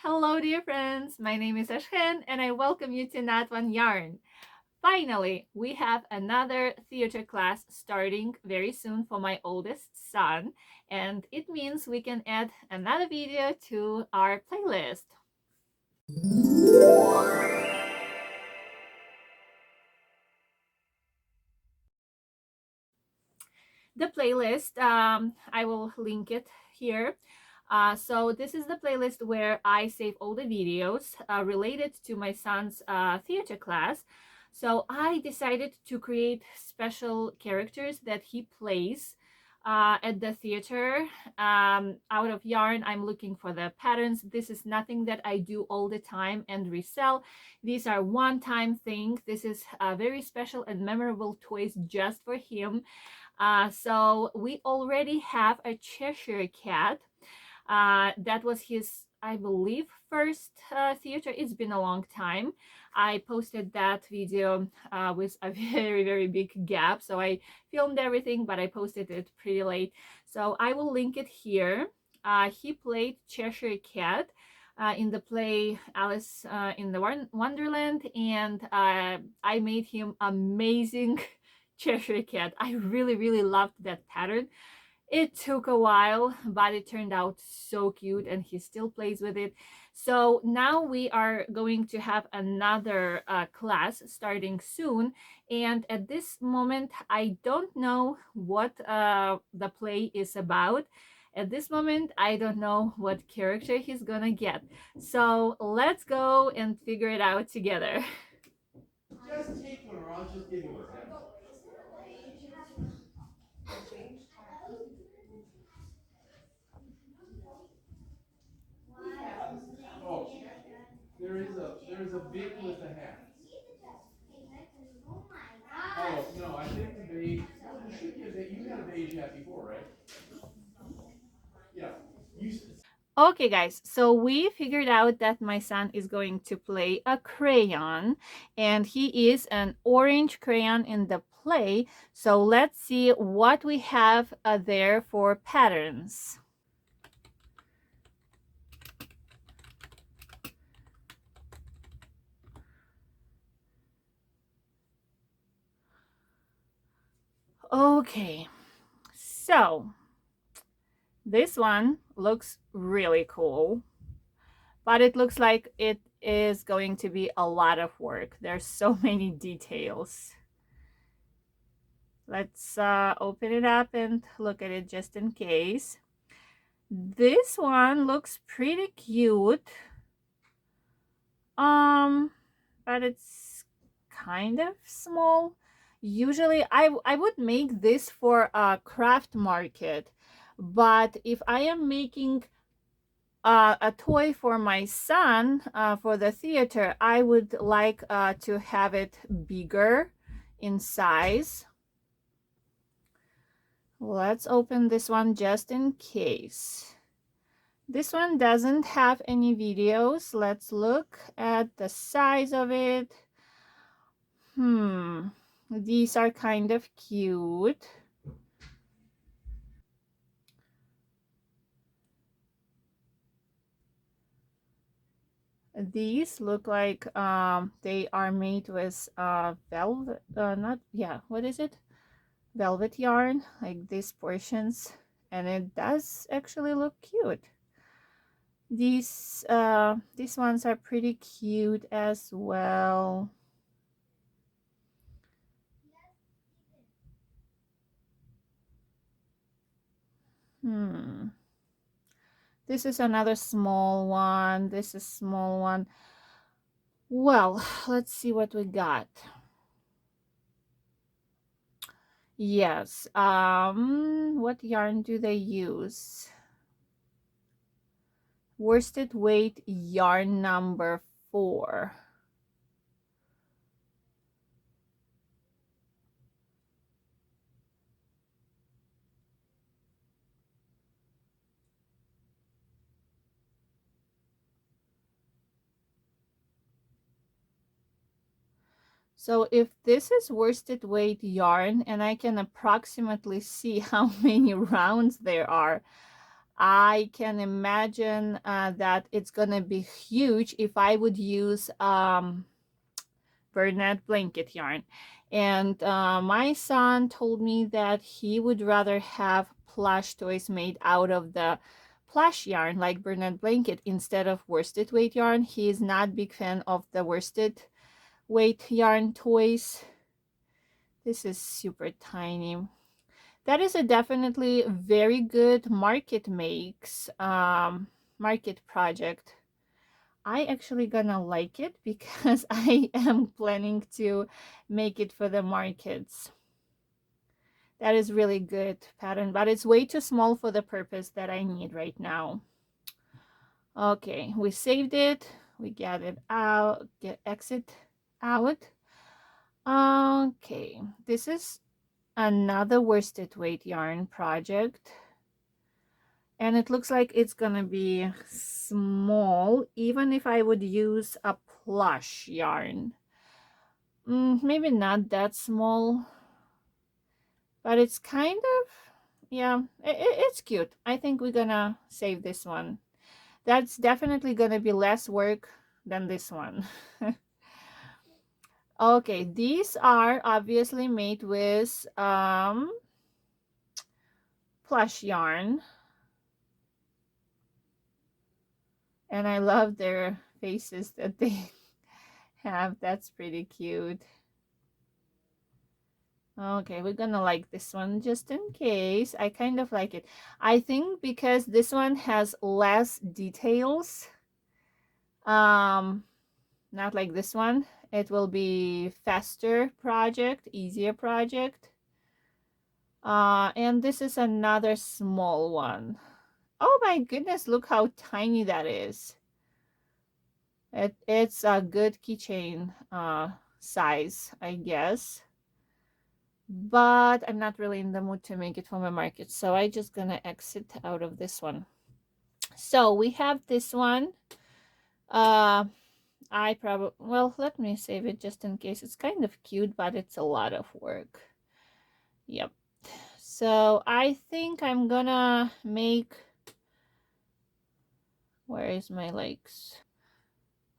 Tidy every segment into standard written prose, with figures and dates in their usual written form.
Hello, dear friends. My name is Ashken, and I welcome you to Not One Yarn. Finally, we have another theater class starting very soon for my oldest son, and it means we can add another video to our playlist. The playlist, I will link it here. So this is the playlist where I save all the videos related to my son's theater class. So I decided to create special characters that he plays at the theater. Out of yarn, I'm looking for the patterns. This is nothing that I do all the time and resell. These are one-time thing. This is very special and memorable toys just for him. So we already have a Cheshire cat. That was his, I believe, first theater. It's been a long time. I posted that video with a very big gap. So I filmed everything, but I posted it pretty late. So I will link it here. He played Cheshire Cat in the play Alice in the Wonderland, and I made him amazing Cheshire Cat. I really loved that pattern. It took a while, but it turned out so cute, and he still plays with it. So now we are going to have another class starting soon. And at this moment, I don't know what the play is about. At this moment, I don't know what character he's gonna get. So let's go and figure it out together. Just take one, or I'll just give you one. Oh, there is a big with a hat. Oh no, I think the beige. Well, you should get that. You had a beige hat before, right? Yeah. You. Okay, guys, so we figured out that my son is going to play a crayon, and he is an orange crayon in the play. So let's see what we have there for patterns. Okay, so this one looks really cool, but it looks like it is going to be a lot of work. There's so many details. Let's open it up and look at it just in case. This one looks pretty cute. But it's kind of small. Usually I would make this for a craft market, but if I am making a toy for my son for the theater, I would like to have it bigger in size. Let's open this one just in case. This one doesn't have any videos. Let's look at the size of it. These are kind of cute. These look like they are made with velvet, not, yeah, what is it? Velvet yarn, like these portions, and it does actually look cute. These ones are pretty cute as well. This is another small one. This is small one. Well, let's see what we got. Yes. What yarn do they use? Worsted weight yarn number 4. So if this is worsted weight yarn, and I can approximately see how many rounds there are, I can imagine that it's gonna be huge if I would use Bernat blanket yarn. And my son told me that he would rather have plush toys made out of the plush yarn like Bernat blanket instead of worsted weight yarn. He is not a big fan of the worsted weight yarn toys. This is super tiny. That is a definitely very good market project. I actually gonna like it because I am planning to make it for the markets. That is really good pattern, but it's way too small for the purpose that I need right now. Okay, we saved it. We get it out, exit out. Okay, this is another worsted weight yarn project. And it looks like it's gonna be small, even if I would use a plush yarn. Maybe not that small, but it's kind of, yeah, it's cute. I think we're gonna save this one. That's definitely gonna be less work than this one. Okay, these are obviously made with plush yarn, and I love their faces that they have. That's pretty cute. Okay, we're gonna like this one just in case. I kind of like it. I think because this one has less details, not like this one, it will be faster project, easier project. And this is another small one. Oh my goodness, look how tiny that is. It's a good keychain size, I guess. But I'm not really in the mood to make it for my market, so I just gonna exit out of this one. So we have this one. I probably, well, let me save it just in case. It's kind of cute, but it's a lot of work. Yep. So I think I'm gonna make, where is my legs?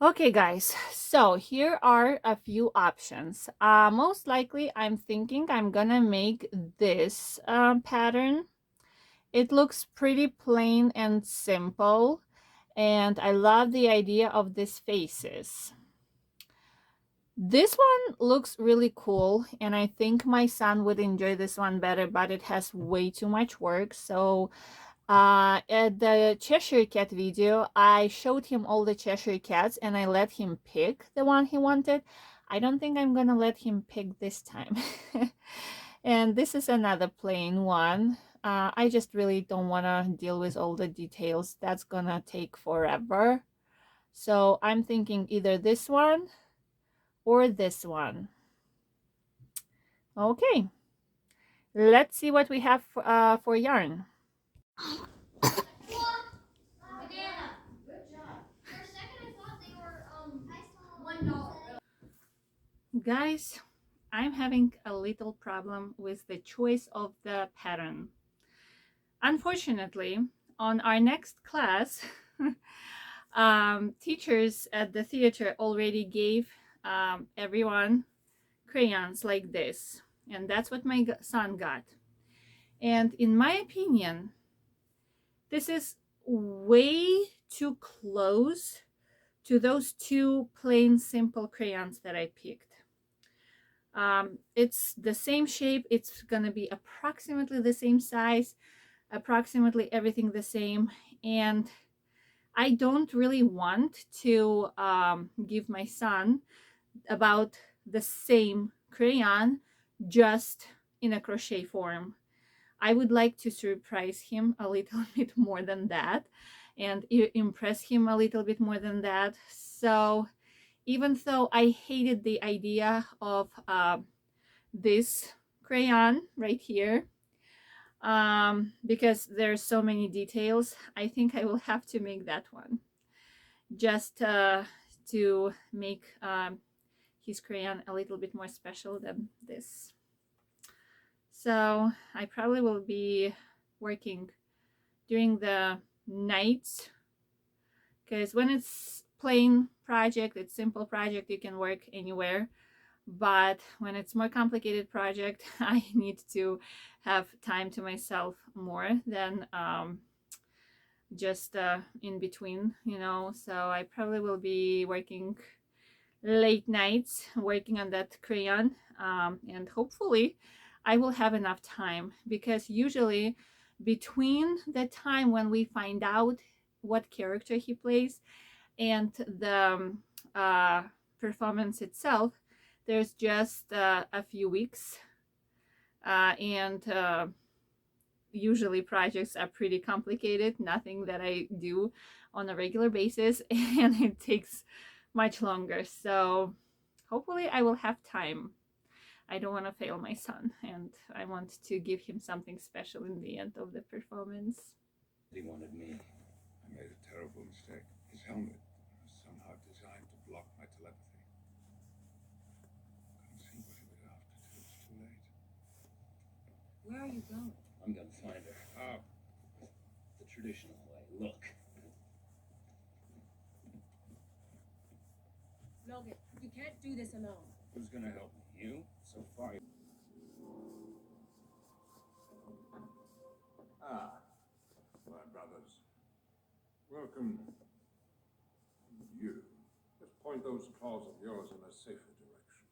Okay, guys, so here are a few options. Most likely, I'm thinking I'm gonna make this pattern. It looks pretty plain and simple, and I love the idea of these faces. This one looks really cool, and I think my son would enjoy this one better, but it has way too much work. So at the Cheshire Cat video, I showed him all the Cheshire Cats and I let him pick the one he wanted. I don't think I'm gonna let him pick this time. And this is another plain one. I just really don't want to deal with all the details. That's gonna take forever. So I'm thinking either this one or this one. Okay, let's see what we have for yarn. Guys, I'm having a little problem with the choice of the pattern. Unfortunately, on our next class, teachers at the theater already gave everyone crayons like this, and that's what my son got. And in my opinion, this is way too close to those two plain simple crayons that I picked. It's the same shape, it's gonna be approximately the same size, approximately everything the same, and I don't really want to give my son about the same crayon just in a crochet form. I would like to surprise him a little bit more than that and impress him a little bit more than that. So even though I hated the idea of this crayon right here, because there's so many details, I think I will have to make that one just to make his crayon a little bit more special than this. So I probably will be working during the nights, because when it's plain project, it's simple project, you can work anywhere. But when it's more complicated project, I need to have time to myself more than just in between, you know. So I probably will be working late nights working on that crayon, and hopefully I will have enough time, because usually between the time when we find out what character he plays and the uh, performance itself, there's just a few weeks, and usually projects are pretty complicated, nothing that I do on a regular basis, and it takes much longer. So hopefully I will have time. I don't want to fail my son, and I want to give him something special in the end of the performance. He wanted me. I made a terrible mistake. His helmet was somehow designed to block my telepathy. Couldn't see what he was after till it was too late. Where are you going? I'm gonna find her. How? The traditional way. Look. Logan, you can't do this alone. Who's gonna help me? You? So far. Ah, my brothers. Welcome. You. Let's point those claws of yours in a safer direction.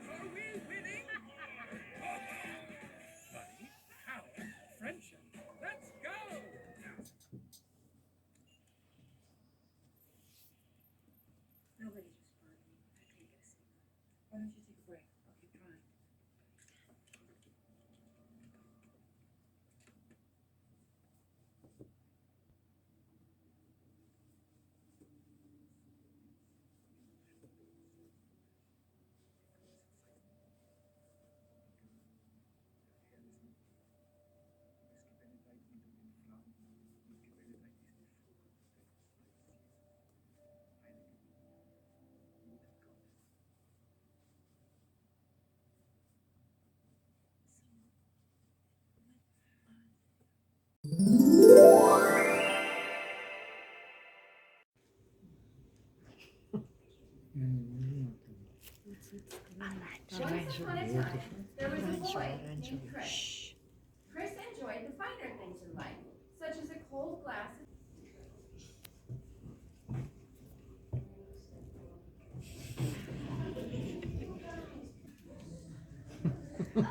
Are we winning? Money, power, friendship. Let's go! Nobody just spotted me. I can't get a signal. Why don't you take a break? I'll keep trying. Once upon a time, there was a boy named Chris. Chris enjoyed the finer things in life, such as a cold glass of oh,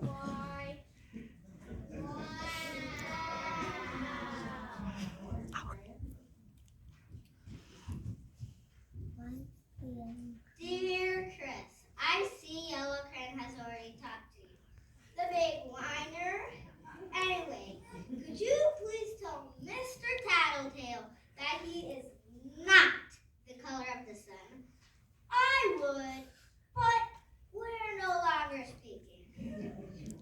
why? Dear Chris, I see Yellow Crayon has already talked to you. The big whiner. Anyway, could you please tell Mr. Tattletale that he is not the color of the sun? I would, but we're no longer speaking.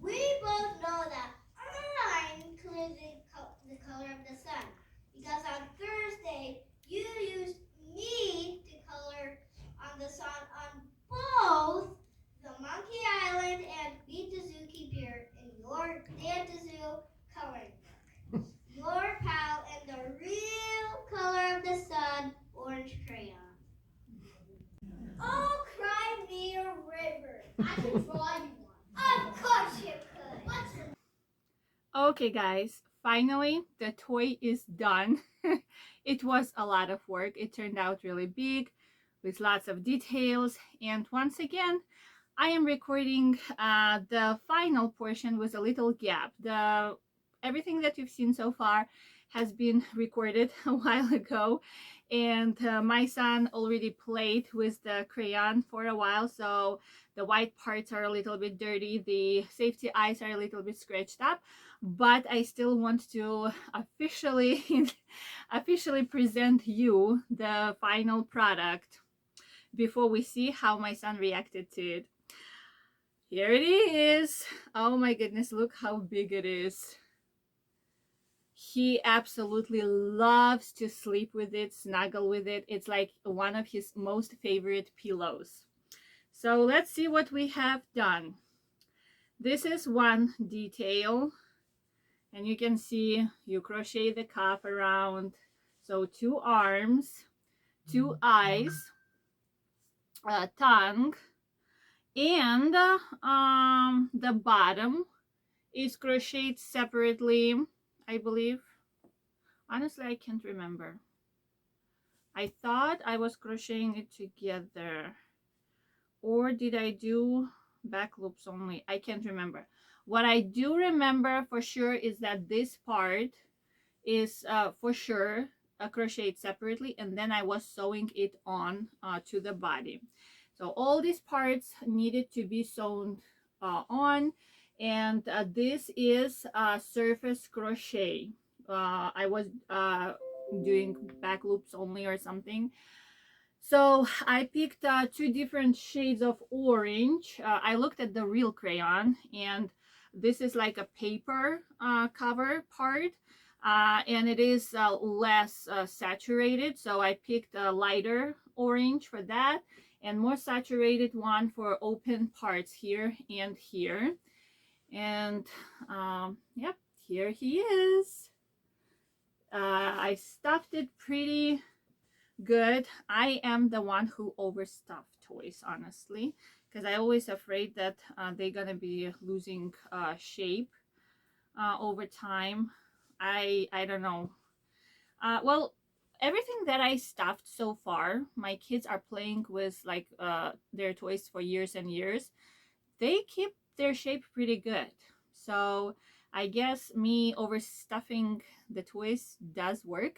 We both know that I'm clearly the color of the sun, because on Thursday you used me to color on the sun on both the Monkey Island and Meet the Zookeeper in your Dad to Zoo coloring book. Your pal and the real color of the sun, orange crayon. Oh, cry me a river. I can draw you one. Of course you could. What's the Okay, guys, finally the toy is done. It was a lot of work. It turned out really big with lots of details, and once again I am recording the final portion with a little gap. Everything that you've seen so far has been recorded a while ago, and my son already played with the crayon for a while, so the white parts are a little bit dirty, the safety eyes are a little bit scratched up, but I still want to officially officially present you the final product before we see how my son reacted to it. Here it is. Oh my goodness, look how big it is. He absolutely loves to sleep with it, snuggle with it. It's like one of his most favorite pillows. So let's see what we have done. This is one detail, and you can see you crochet the cuff around. So 2 arms, 2 eyes, a tongue, and the bottom is crocheted separately, I believe. Honestly, I can't remember. I thought I was crocheting it together, or did I do back loops only? I can't remember. What I do remember for sure is that this part is for sure crocheted separately, and then I was sewing it on to the body. So all these parts needed to be sewn on, and this is surface crochet. I was doing back loops only or something. So I picked 2 different shades of orange. I looked at the real crayon, and this is like a paper cover part, and it is less saturated. So I picked a lighter orange for that, and more saturated one for open parts here and here. And yep, here he is. I stuffed it pretty good. I am the one who overstuffed toys, honestly, because I always afraid that they're gonna be losing shape over time. I don't know. Well, everything that I stuffed so far, my kids are playing with like their toys for years and years. They keep their shape pretty good. So I guess me overstuffing the toys does work.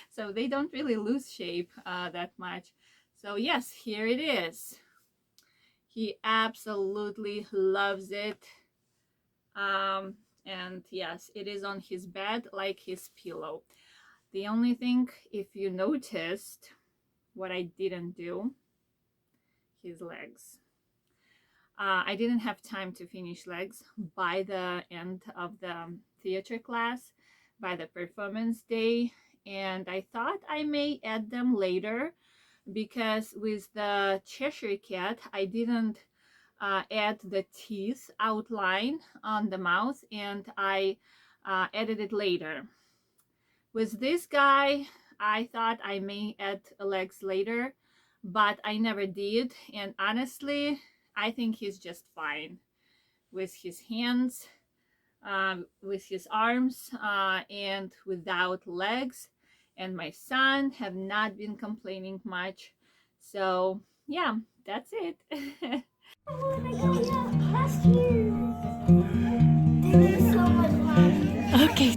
So they don't really lose shape that much. So yes, here it is. He absolutely loves it. And yes, it is on his bed like his pillow. The only thing, if you noticed, what I didn't do, his legs. I didn't have time to finish legs by the end of the theater class, by the performance day, and I thought I may add them later because with the Cheshire Cat, I didn't add the teeth outline on the mouth, and I added it later. With this guy, I thought I may add legs later, but I never did, and honestly, I think he's just fine with his hands, with his arms, and without legs. And my son have not been complaining much. So yeah, that's it. Oh my god, yeah, last year. It is so much fun. Okay.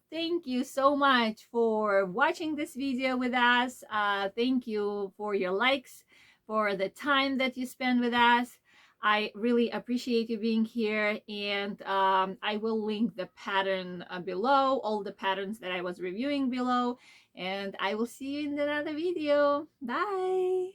Thank you so much for watching this video with us. Thank you for your likes, for the time that you spend with us. I really appreciate you being here, and I will link the pattern below, all the patterns that I was reviewing below, and I will see you in another video. Bye!